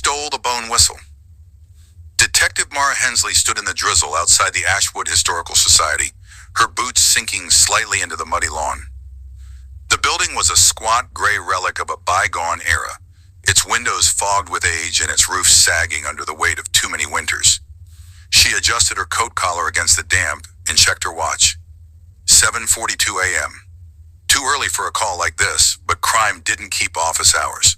stole the bone whistle? Detective Mara Hensley stood in the drizzle outside the Ashwood Historical Society, her boots sinking slightly into the muddy lawn. The building was a squat gray relic of a bygone era, its windows fogged with age and its roof sagging under the weight of too many winters. She adjusted her coat collar against the damp and checked her watch. 7:42 a.m. Too early for a call like this, but crime didn't keep office hours.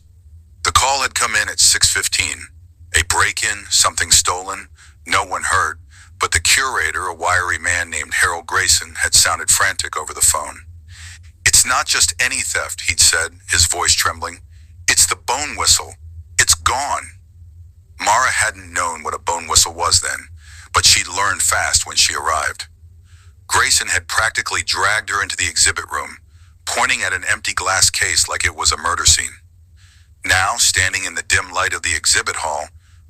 The call had come in at 6:15. A break-in, something stolen, no one hurt, but the curator, a wiry man named Harold Grayson, had sounded frantic over the phone. "It's not just any theft," he'd said, his voice trembling. "It's the bone whistle. It's gone." Mara hadn't known what a bone whistle was then, but she'd learned fast when she arrived. Grayson had practically dragged her into the exhibit room, pointing at an empty glass case like it was a murder scene. Now, standing in the dim light of the exhibit hall,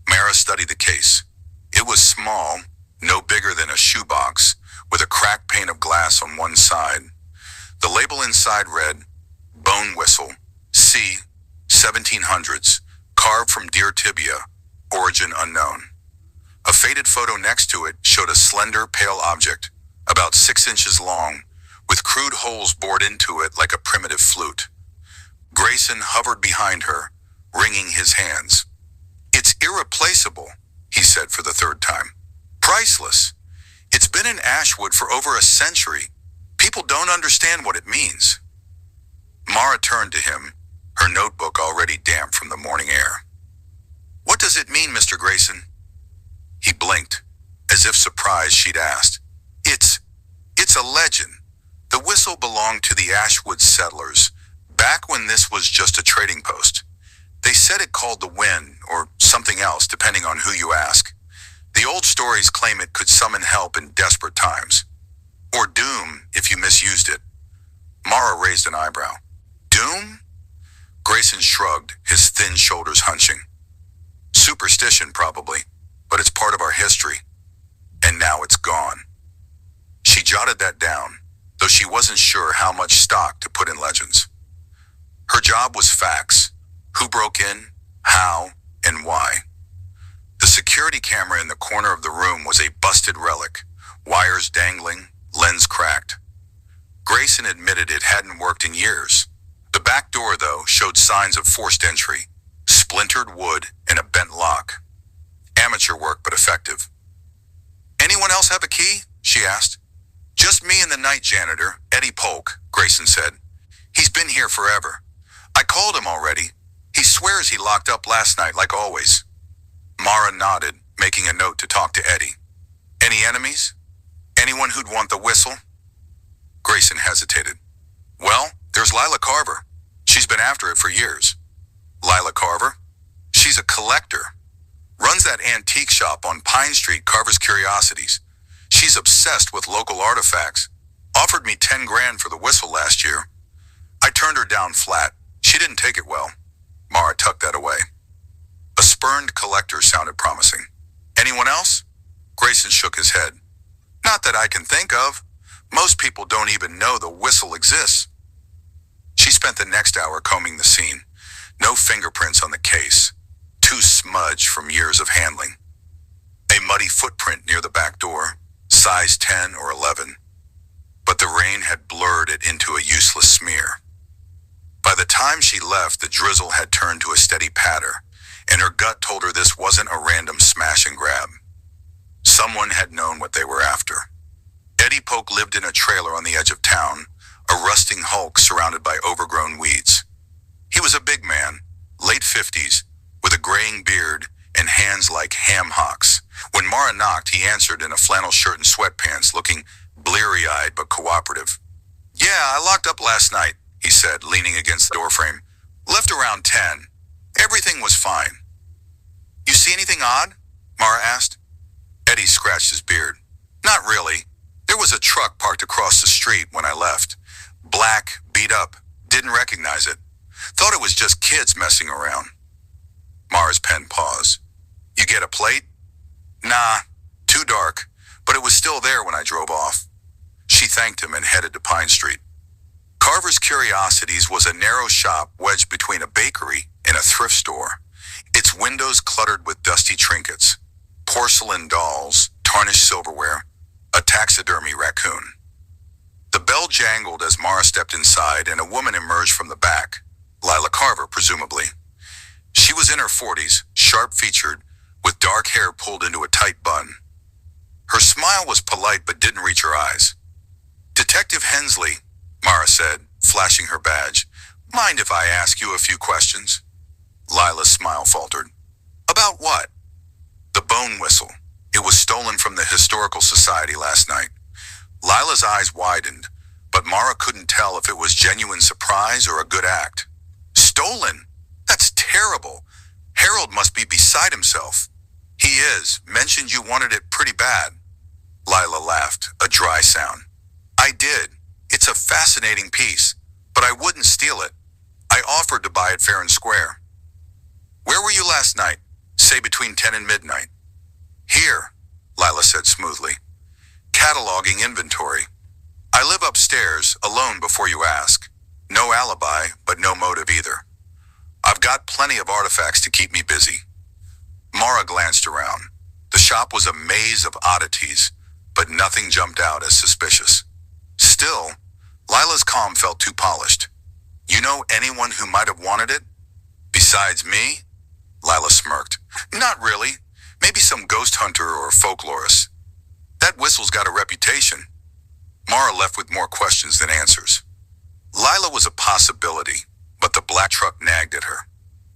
Mara studied the case. It was small, no bigger than a shoebox, with a cracked pane of glass on one side. The label inside read, "Bone Whistle, C, 1700s, carved from deer tibia, origin unknown." A faded photo next to it showed a slender, pale object, about 6 inches long, with crude holes bored into it like a primitive flute. Grayson hovered behind her, wringing his hands. "It's irreplaceable," he said for the third time. "Priceless. It's been in Ashwood for over a century. People don't understand what it means." Mara turned to him, her notebook already damp from the morning air. "What does it mean, Mr. Grayson?" He blinked, as if surprised she'd asked. It's a legend. The whistle belonged to the Ashwood settlers, back when this was just a trading post. They said it called the wind, or something else, depending on who you ask. The old stories claim it could summon help in desperate times. Or doom, if you misused it. Mara raised an eyebrow. "Doom?" Grayson shrugged, his thin shoulders hunching. "Superstition, probably, but it's part of our history. And now it's gone." She jotted that down, though she wasn't sure how much stock to put in legends. Her job was facts. Who broke in, how, and why. The security camera in the corner of the room was a busted relic, wires dangling, lens cracked. Grayson admitted it hadn't worked in years. The back door, though, showed signs of forced entry, splintered wood and a bent lock. Amateur work, but effective. "Anyone else have a key?" she asked. "Just me and the night janitor, Eddie Polk," Grayson said. "He's been here forever. I called him already. He swears he locked up last night like always." Mara nodded, making a note to talk to Eddie. "Any enemies? Anyone who'd want the whistle?" Grayson hesitated. "Well, there's Lila Carver. She's been after it for years." "Lila Carver?" "She's a collector. Runs that antique shop on Pine Street, Carver's Curiosities. She's obsessed with local artifacts. Offered me 10 grand for the whistle last year. I turned her down flat. She didn't take it well." Mara tucked that away. A spurned collector sounded promising. "Anyone else?" Grayson shook his head. "Not that I can think of. Most people don't even know the whistle exists." She spent the next hour combing the scene. No fingerprints on the case. Too smudged from years of handling. A muddy footprint near the back door, size 10 or 11. But the rain had blurred it into a useless smear. By the time she left, the drizzle had turned to a steady patter, and her gut told her this wasn't a random smash and grab. Someone had known what they were after. Eddie Polk lived in a trailer on the edge of town, a rusting hulk surrounded by overgrown weeds. He was a big man, late 50s, with a graying beard and hands like ham hocks. When Mara knocked, he answered in a flannel shirt and sweatpants, looking bleary-eyed but cooperative. "Yeah, I locked up last night," he said, leaning against the doorframe. "Left around 10. Everything was fine." "You see anything odd?" Mara asked. Eddie scratched his beard. "Not really. There was a truck parked across the street when I left. Black, beat up. Didn't recognize it. Thought it was just kids messing around." Mara's pen paused. "You get a plate?" "Nah, too dark, but it was still there when I drove off." She thanked him and headed to Pine Street. Carver's Curiosities was a narrow shop wedged between a bakery and a thrift store. Its its windows cluttered with dusty trinkets, porcelain dolls, tarnished silverware, a taxidermy raccoon. The bell jangled as Mara stepped inside and a woman emerged from the back, Lila Carver, presumably. She was in her 40s, sharp-featured, with dark hair pulled into a tight bun. Her smile was polite but didn't reach her eyes. "Detective Hensley," Mara said, flashing her badge, "mind if I ask you a few questions?" Lila's smile faltered. "About what?" "The bone whistle. It was stolen from the Historical Society last night." Lila's eyes widened, but Mara couldn't tell if it was genuine surprise or a good act. "Stolen? That's terrible. Harold must be beside himself." "He is. Mentioned you wanted it pretty bad." Lila laughed, a dry sound. "I did. It's a fascinating piece, but I wouldn't steal it. I offered to buy it fair and square." "Where were you last night? Say between 10 and midnight." "Here," Lila said smoothly. "Cataloging inventory. I live upstairs, alone before you ask. No alibi, but no motive either. I've got plenty of artifacts to keep me busy." Mara glanced around. The shop was a maze of oddities, but nothing jumped out as suspicious. Still, Lila's calm felt too polished. "You know anyone who might have wanted it?" "Besides me?" Lila smirked. "Not really. Maybe some ghost hunter or folklorist. That whistle's got a reputation." Mara left with more questions than answers. Lila was a possibility, but the black truck nagged at her.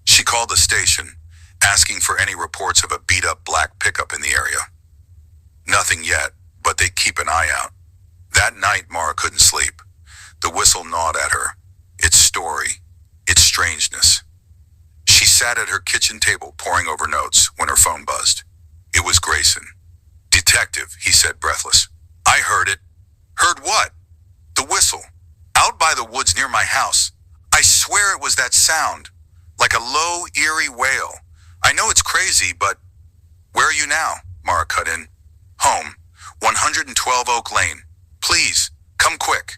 She called the station, asking for any reports of a beat-up black pickup in the area. Nothing yet, but they'd keep an eye out. That night, Mara couldn't sleep. The whistle gnawed at her, its story, its strangeness. She sat at her kitchen table poring over notes when her phone buzzed. It was Grayson. "Detective," he said, breathless. "I heard it." "Heard what?" "The whistle. Out by the woods near my house. I swear it was that sound. Like a low, eerie wail. I know it's crazy, but—" "Where are you now?" Mara cut in. "Home. 112 Oak Lane. Please, come quick."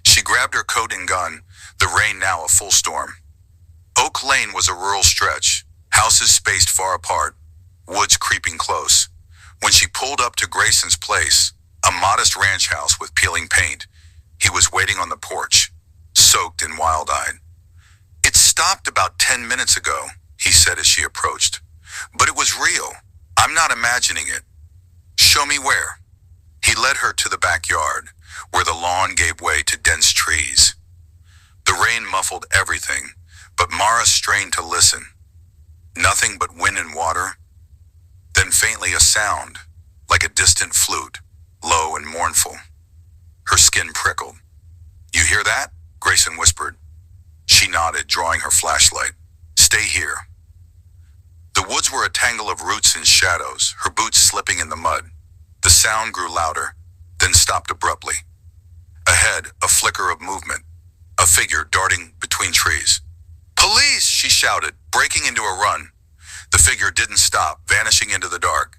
She grabbed her coat and gun, the rain now a full storm. Oak Lane was a rural stretch, houses spaced far apart, woods creeping close. When she pulled up to Grayson's place, a modest ranch house with peeling paint, he was waiting on the porch, soaked and wild-eyed. "It stopped about 10 minutes ago," he said as she approached. "But it was real. I'm not imagining it." "Show me where." He led her to the backyard, where the lawn gave way to dense trees. The rain muffled everything, but Mara strained to listen. Nothing but wind and water. Then faintly a sound, like a distant flute, low and mournful. Her skin prickled. "You hear that?" Grayson whispered. She nodded, drawing her flashlight. "Stay here." The woods were a tangle of roots and shadows, her boots slipping in the mud. The sound grew louder, then stopped abruptly. Ahead, a flicker of movement, a figure darting between trees. "Police!" she shouted, breaking into a run. The figure didn't stop, vanishing into the dark.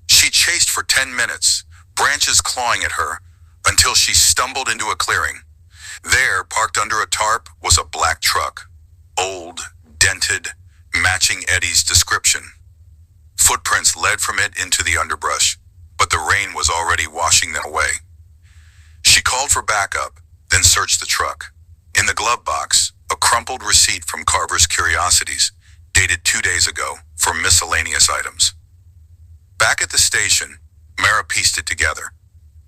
She chased for 10 minutes, branches clawing at her, until she stumbled into a clearing. There, parked under a tarp, was a black truck. Old, dented, matching Eddie's description. Footprints led from it into the underbrush, but the rain was already washing them away. She called for backup, then searched the truck. In the glove box, a crumpled receipt from Carver's Curiosities, dated 2 days ago, for miscellaneous items. Back at the station, Mara pieced it together.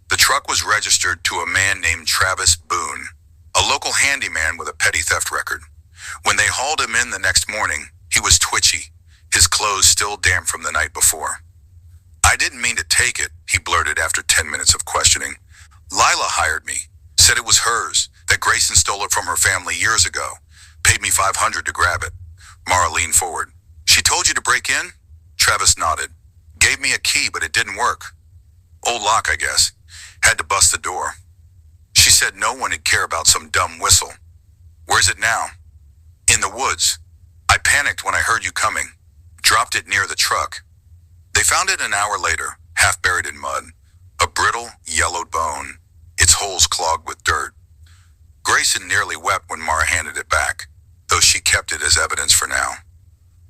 The truck was registered to a man named Travis Boone, a local handyman with a petty theft record. When they hauled him in the next morning, he was twitchy, his clothes still damp from the night before. "I didn't mean to take it," he blurted after 10 minutes of questioning. "Lila hired me, said it was hers, that Grayson stole it from her family years ago, paid me $500 to grab it." Mara leaned forward. "She told you to break in?" Travis nodded. "Gave me a key, but it didn't work. Old lock, I guess. Had to bust the door. She said no one would care about some dumb whistle." "Where's it now?" "In the woods. I panicked when I heard you coming. Dropped it near the truck." They found it an hour later, half buried in mud. A brittle, yellowed bone, its holes clogged with dirt. Grayson nearly wept when Mara handed it back, though she kept it as evidence for now.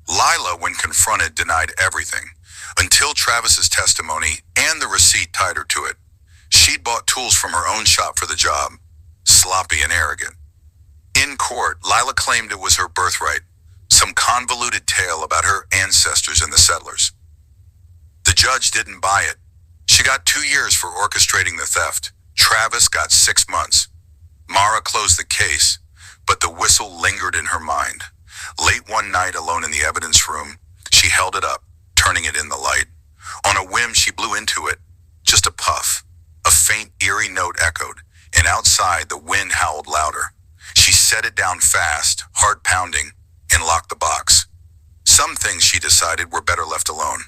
Lila, when confronted, denied everything, until Travis's testimony and the receipt tied her to it. She'd bought tools from her own shop for the job. Sloppy and arrogant. In court, Lila claimed it was her birthright, some convoluted tale about her ancestors and the settlers. The judge didn't buy it. She got 2 years for orchestrating the theft. Travis got 6 months. Mara closed the case, but the whistle lingered in her mind. Late one night, alone in the evidence room, she held it up, turning it in the light. On a whim, she blew into it. Just a puff. A faint, eerie note echoed, and outside, the wind howled louder. She set it down fast, heart pounding, and locked the box. Some things, she decided, were better left alone.